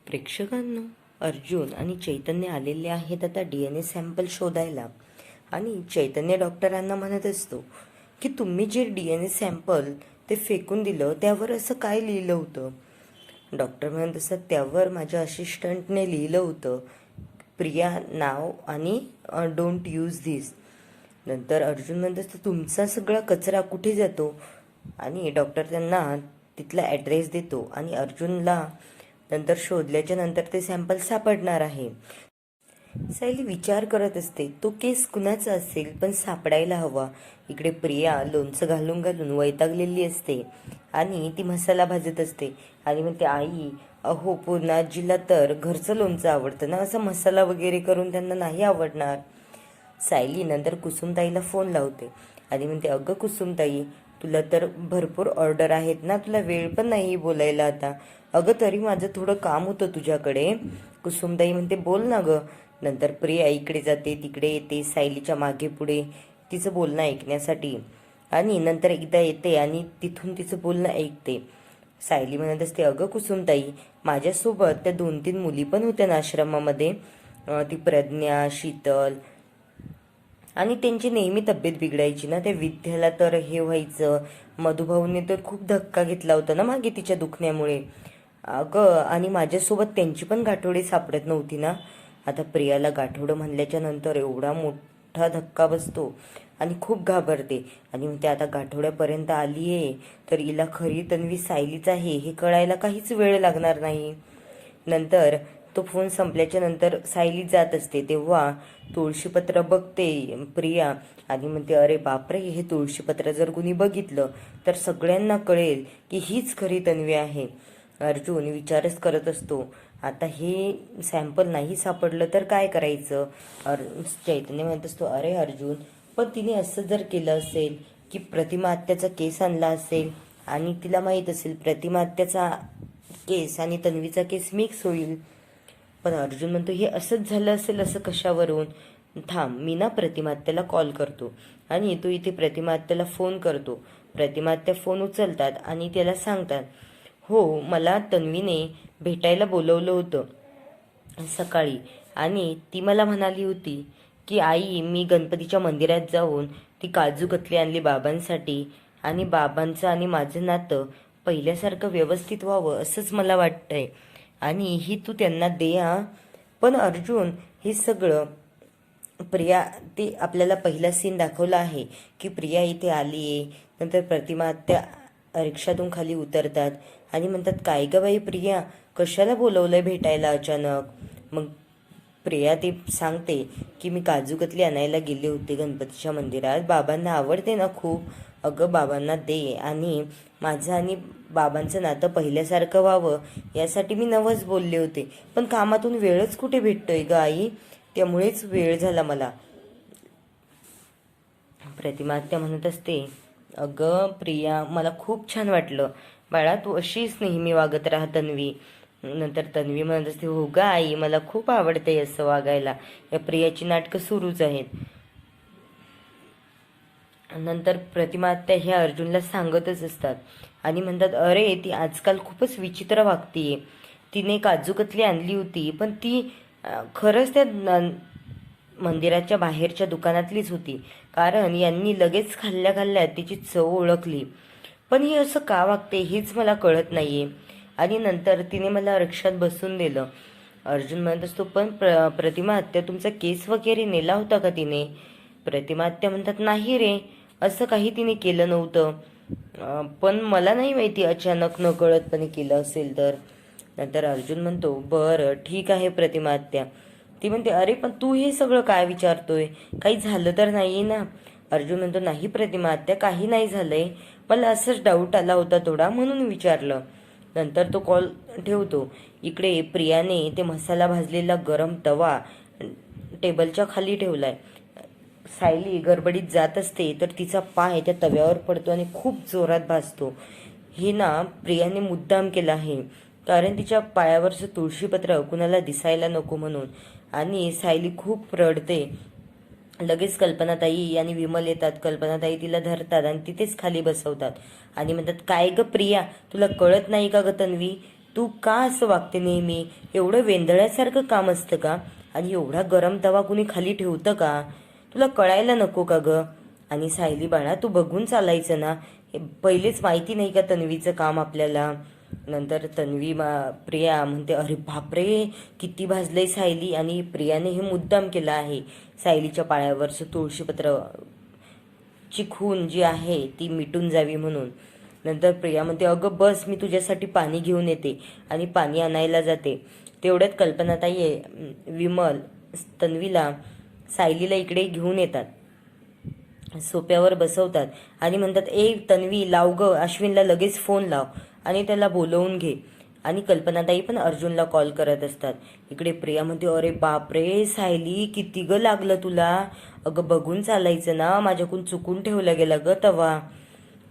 प्रेक्षकांनो, अर्जुन आणि चैतन्य आलेले आहेत आता DNA सॅम्पल शोधायला. आणि चैतन्य डॉक्टरांना म्हणत असतो की तुम्ही जे DNA सॅम्पल ते फेकून दिलं त्यावर असं काय लिहिलं होतं. डॉक्टर म्हणत असतात त्यावर माझ्या असिस्टंटने लिहिलं होतं प्रिया नाव आणि डोंट यूज धिस. नंतर अर्जुन म्हणत असतो तुमचा सगळा कचरा कुठे जातो. आणि डॉक्टर त्यांना तिथला ॲड्रेस देतो आणि अर्जुनला नंतर शोधल्याच्या नंतर ते सॅम्पल सापडणार आहे. सायली विचार करत असते तो केस कुणाचा असेल पण सापडायला हवा. इकडे प्रिया लोणचं घालून घालून वैतागलेली असते आणि ती मसाला भाजत असते आणि म्हणते आई अहो पूर्णाजीला तर घरचं लोणचं आवडतं ना, असं मसाला वगैरे करून त्यांना नाही आवडणार. सायली नंतर कुसुमताईला फोन लावते आणि म्हणते अगं कुसुमताई तुला तर भरपूर ऑर्डर आहेत ना, तुला वेळ पण नाही बोलायला आता. अगं तरी माझं थोडं काम होतं तुझ्याकडे. कुसुमताई म्हणते बोल ना गं. नंतर प्रिया इकडे जाते तिकडे येते सायलीच्या मागे पुढे तिचं बोलणं ऐकण्यासाठी आणि नंतर एकदा येते आणि तिथून तिचं बोलणं ऐकते. सायली म्हणत असते अगं कुसुमताई माझ्यासोबत त्या 2-3 मुली पण होत्या ना आश्रमामध्ये, ती प्रज्ञा, शीतल, आणि त्यांची नेहमी तब्येत बिघडायची ना. त्या विद्याला तर हे व्हायचं, मधुभाऊने तर खूप धक्का घेतला होता ना मागे तिच्या दुखण्यामुळे. अगं आणि माझ्यासोबत त्यांची पण गाठोडे सापडत नव्हती ना. आता प्रियाला गाठोडं म्हणल्याच्या नंतर एवढा मोठा धक्का बसतो आणि खूप घाबरते आणि म्हणते आता गाठोड्यापर्यंत आली आहे तर हिला खरी तन्वी सायलीच आहे हे कळायला काहीच वेळ लागणार नाही. नंतर तो फोन संपल्याच्या नंतर सायली जात असते तेव्हा तुळशीपत्र बघते प्रिया आणि म्हणते अरे बापरे हे तुळशीपत्र जर कुणी बघितलं तर सगळ्यांना कळेल की हीच खरी तन्वी आहे. अर्जुन विचारच करत असतो आता हे सॅम्पल नाही सापडलं तर काय करायचं. चैतन्य म्हणत असतो अरे अर्जुन पण तिने असं जर केलं असेल की प्रतिमा आत्याचा केस आणला असेल आणि तिला माहीत असेल प्रतिमा आत्याचा केस आणि तन्वीचा केस मिक्स होईल. पण अर्जुन म्हणतो हे असंच झालं असेल असं कशावरून. थांब मी ना प्रतिमा आत्याला कॉल करतो. आणि तो इथे प्रतिमा आत्याला फोन करतो. प्रतिमा आत्या फोन उचलतात आणि त्याला सांगतात हो मला तन्वीने भेटायला बोलवलं होतं सकाळी आणि ती मला म्हणाली होती की आई मी गणपतीच्या मंदिरात जाऊन ती काजू कतली आणली बाबांसाठी आणि बाबांचं आणि माझं नातं पहिल्यासारखं व्यवस्थित व्हावं असंच मला वाटतंय आणि ही तू त्यांना दे हा. पण अर्जुन हे सगळं प्रिया ते आपल्याला पहिला सीन दाखवला आहे की प्रिया इथे आली आहे. नंतर प्रतिमा त्या रिक्षातून खाली उतरतात आणि म्हणतात काय ग बाई प्रिया कशाला बोलवलंय भेटायला अचानक. मग प्रिया ते सांगते की मी काजू कतली आणायला गेले होते गणपतीच्या मंदिरात, बाबांना आवडते ना खूप. अगं बाबांना दे आणि माझं आणि बाबांचं नातं पहिल्यासारखं व्हावं यासाठी मी नवस बोलले होते पण कामातून वेळच कुठे भेटतोय ग आई, त्यामुळेच वेळ झाला मला. प्रतिमा आत्या म्हणत असते अगं प्रिया मला खूप छान वाटलं बाळा तू अशीच नेहमी वागत राहा तन्वी. नंतर तन्वी म्हणत असते हो ग आई मला खूप आवडते असं वागायला. या प्रियाची नाटकं सुरूच आहेत. नंतर प्रतिमा आत्या ह्या अर्जुनला सांगतच असतात आणि म्हणतात अरे ती आजकाल खूपच विचित्र वागतीये. तिने काजू कतली आणली होती पण ती खरंच त्या मंदिराच्या बाहेरच्या दुकानातलीच होती कारण यांनी लगेच खाल्ल्या खाल्ल्या तिची चव ओळखली. पण ही असं का वागते हेच मला कळत नाहीये. आणि नंतर तिने मला रिक्षात बसून दिलं. अर्जुन म्हणत असतो पण प्रतिमा आत्या तुमचा केस वगैरे नेला होता का तिने. प्रतिमा आत्या म्हणतात नाही रे असं काही तिने केलं नव्हतं. पण मला नाही माहिती अचानक न कळतपणे केलं असेल तर. नंतर अर्जुन म्हणतो बरं ठीक आहे प्रतिमा आत्या. ती म्हणते अरे पण तू हे सगळं काय विचारतोय काही झालं तर नाही ना. अर्जुन म्हणतो नाही प्रतिमा आत्या काही नाही झालंय मला असंच डाऊट आला होता थोडा म्हणून विचारलं. नंतर तो कॉल ठेवतो. इकडे प्रियाने ते मसाला भाजलेला गरम तवा टेबलच्या खाली ठेवलाय. सायली गडबडीत जात असते तर तिचा पाय त्या तव्यावर पडतो आणि खूप जोरात भाजतो. हे ना प्रियाने मुद्दाम केलं आहे कारण तिच्या पायावरचं तुळशीपत्र कुणाला दिसायला नको म्हणून. आणि सायली खूप रडते. लगेच कल्पनाताई आणि विमल येतात. कल्पनाताई तिला धरतात आणि तिथेच खाली बसवतात आणि म्हणतात काय ग प्रिया तुला कळत नाही का ग तन्वी तू का असं वागते नेहमी? एवढं वेंदळ्यासारखं काम असतं का? आणि एवढा गरम तवा कुणी खाली ठेवतं का? तुला कळायला नको का ग? आणि सायली बाळा, तू बघून चालायचं ना. हे पहिलेच माहिती नाही का तन्वीचं काम आपल्याला? नंतर प्रिया म्हणते, अरे बापरे, किती भाजलंय सायली. आणि प्रियाने हे मुद्दाम केलं आहे. सायलीच्या पायावरचं तुळशीपत्र ची खून जी आहे ती मिटून जावी म्हणून. नंतर प्रिया म्हणते, अगं बस, मी तुझ्यासाठी पाणी घेऊन येते. आणि पाणी आणायला जाते. तेवढ्यात कल्पनाताई विमल तन्वीला सायलीला इकडे घेऊन येतात, सोप्यावर बसवतात आणि म्हणतात, ए तन्वी, लाव ग, अश्विनला लगेच फोन लाव आणि त्याला बोलवून घे. आणि कल्पनाताई पण अर्जुनला कॉल करत असतात. इकडे प्रिया म्हणते, अरे बापरे सायली, किती ग लागलं तुला? अगं बघून चालायचं ना, माझ्याकडून चुकून ठेवला गेला ग तवा.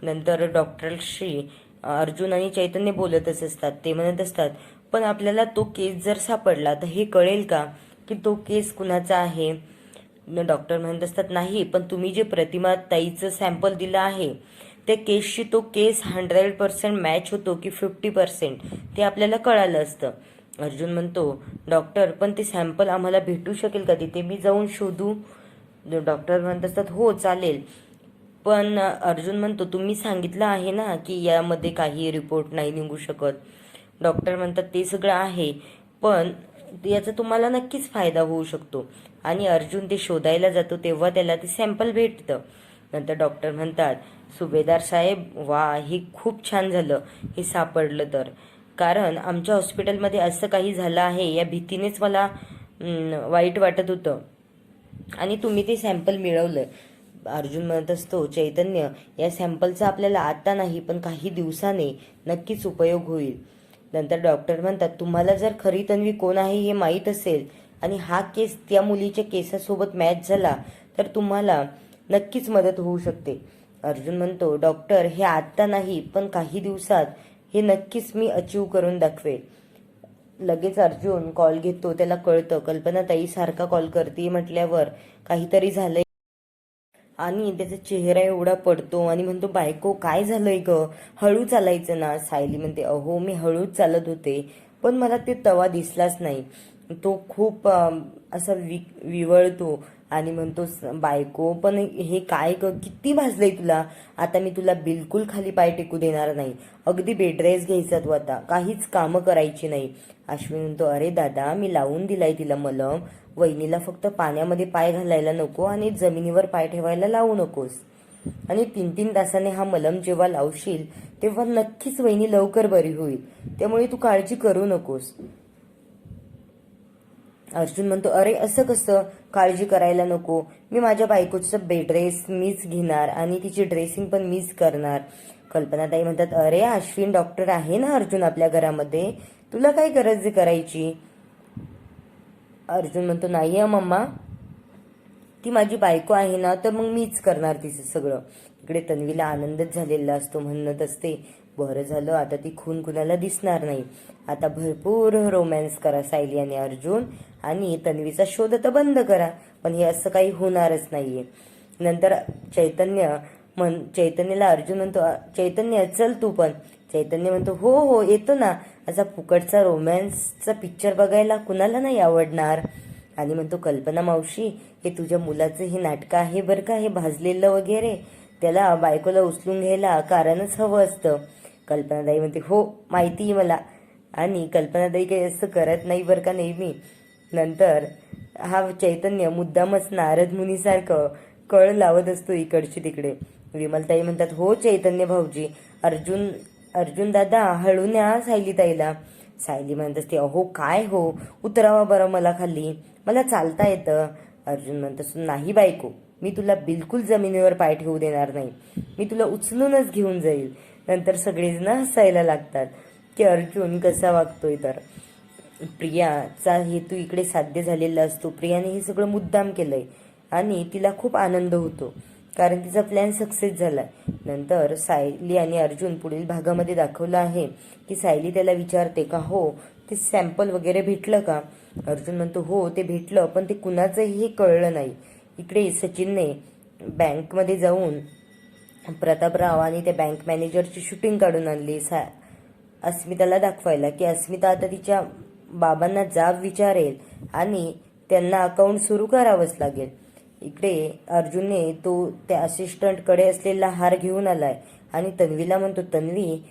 नंतर डॉक्टरशी अर्जुन आणि चैतन्य बोलतच असतात. ते म्हणत असतात, पण आपल्याला तो केस जर सापडला तर हे कळेल का की तो केस कुणाचा आहे? डॉक्टर म्हणत असतात, नाही, पण तुम्ही जे प्रतिमा ताईचं सॅम्पल दिलं आहे त्या केसशी तो केस 100% मॅच होतो की 50% ते आपल्याला कळालं असतं. अर्जुन म्हणतो, डॉक्टर, पण ते सॅम्पल आम्हाला भेटू शकेल का तिथे? मी जाऊन शोधू? डॉक्टर म्हणत असतात, हो चालेल. पण अर्जुन म्हणतो, तुम्ही सांगितलं आहे ना की यामध्ये काही रिपोर्ट नाही निघू शकत. डॉक्टर म्हणतात, ते सगळं आहे, पण याचा तुम्हाला नक्कीच फायदा होऊ शकतो. आणि अर्जुन ते शोधायला जातो तेव्हा त्याला ते सॅम्पल भेटतं. नंतर डॉक्टर म्हणतात, सुभेदार साहेब, वा, हे खूप छान झालं हे सापडलं तर. कारण आमच्या हॉस्पिटलमध्ये असं काही झालं आहे या भीतीनेच मला वाईट वाटत होतं. आणि तुम्ही ते सॅम्पल मिळवलं. अर्जुन म्हणत असतो, चैतन्य, या सॅम्पलचा आपल्याला आता नाही पण काही दिवसाने नक्कीच उपयोग होईल. नंतर डॉक्टर म्हणतात, तुम्हाला जर खरी तन्वी कोण आहे हे माहीत असेल आणि हा केस त्या मुलीच्या केसासोबत मॅच झाला तर तुम्हाला नक्कीच मदत होऊ शकते. अर्जुन म्हणतो, डॉक्टर, हे आत्ता नाही पण काही दिवसात हे नक्कीच मी अचीव करून दाखवेल. लगेच अर्जुन कॉल घेतो. त्याला कळतं कल्पनाताई सारखा कॉल करते म्हटल्यावर काहीतरी झालंय. आणि त्याचा चेहरा एवढा पडतो आणि म्हणतो, बायको काय झालंय ग? हळू चालायचं ना. सायली म्हणते, अहो मी हळूच चालत होते पण मला ते तवा दिसलाच नाही. तो खूप असा विवळतो आणि म्हणतो, बायको, पण हे काय ग, किती भाजलंय तुला? आता मी तुला बिलकुल खाली पाय टेकू देणार नाही. अगदी बेडरेस घ्यायचा तू आता, काहीच कामं करायची नाही. अश्विन म्हणतो, अरे दादा, मी लावून दिलाय तिला मलम. वहिनीला फक्त पाण्यामध्ये पाय घालायला नको आणि जमिनीवर पाय ठेवायला लावू नकोस. आणि 3-3 तासाने हा मलम जेव्हा लावशील तेव्हा नक्कीच वहिनी लवकर बरी होईल. त्यामुळे तू काळजी करू नकोस. अर्जुन म्हणतो, अरे असं कसं? काळजी करायला नको. मी माझ्या बायकोचं बेडरेस मीच घेणार आणि तिची ड्रेसिंग पण मीच करणार. कल्पनाताई म्हणतात, अरे अश्विन डॉक्टर आहे ना अर्जुन आपल्या घरामध्ये, तुला काय गरज आहे करायची? अर्जुन म्हणतो, नाही मम्मा, ती माझी बायको आहे ना, तर मग मीच करणार तिचं सगळं. इकडे तन्वीला आनंदच झालेला असतो. म्हणत असते, बरं झालं, आता ती खून कुणाला दिसणार नाही. आता भरपूर रोमॅन्स करा सायली आणि अर्जुन, आणि तन्वीचा शोध आता बंद करा. पण हे असं काही होणारच नाहीये. नंतर चैतन्यला अर्जुन म्हणतो, चैतन्य चल तू पण. चैतन्य म्हणतो, हो हो येतो ना. असा फुकटचा रोमॅन्सचा पिक्चर बघायला कुणाला नाही आवडणार? आणि म्हणतो, कल्पना मावशी, हे तुझ्या मुलाचं हे नाटकं आहे बरं का, हे भाजलेलं वगैरे. त्याला बायकोला उचलून घ्यायला कारणच हवं असतं. कल्पनाताई म्हणते, हो माहिती मला. आणि कल्पनाताई काही असं करत नाही बरं का नेहमी. नंतर हा चैतन्य मुद्दामच नारद मुनीसारखं कळ लावत असतो इकडची तिकडे. विमलताई म्हणतात, हो चैतन्य भाऊजी, अर्जुन दादा, हळू न्या सायली ताईला. सायली म्हणत असते, अहो काय हो, उतरावा बरं मला खाली, मला चालता येतं. अर्जुन म्हणत असतो, नाही बायको, मी तुला बिलकुल जमिनीवर पाय ठेवू देणार नाही. मी तुला उचलूनच घेऊन जाईल. नंतर सगळेजण हसायला लागतात की अर्जुन कसा वागतोय. तर प्रियाचा हेतू इकडे साध्य झालेला असतो. प्रियाने हे सगळं मुद्दाम केलंय आणि तिला खूप आनंद होतो कारण तिचा प्लॅन सक्सेस झालाय. नंतर सायली आणि अर्जुन पुढील भागामध्ये दाखवलं आहे की सायली त्याला विचारते का, हो ते सॅम्पल वगैरे भेटलं का? अर्जुन म्हणतो, हो ते भेटलं, पण ते कुणाचंही हे कळलं नाही. इकडे सचिनने बँकमध्ये जाऊन प्रतापराव आणि त्या बँक मॅनेजरची शूटिंग काढून आणली. अस्मिताला दाखवायला की अस्मिता आता तिच्या बाबांना जाब विचारेल आणि त्यांना अकाउंट सुरू करावंच लागेल. इकडे अर्जुनने तो त्या असिस्टंटकडे असलेला हार घेऊन आलाय आणि तन्वीला म्हणतो, तन्वी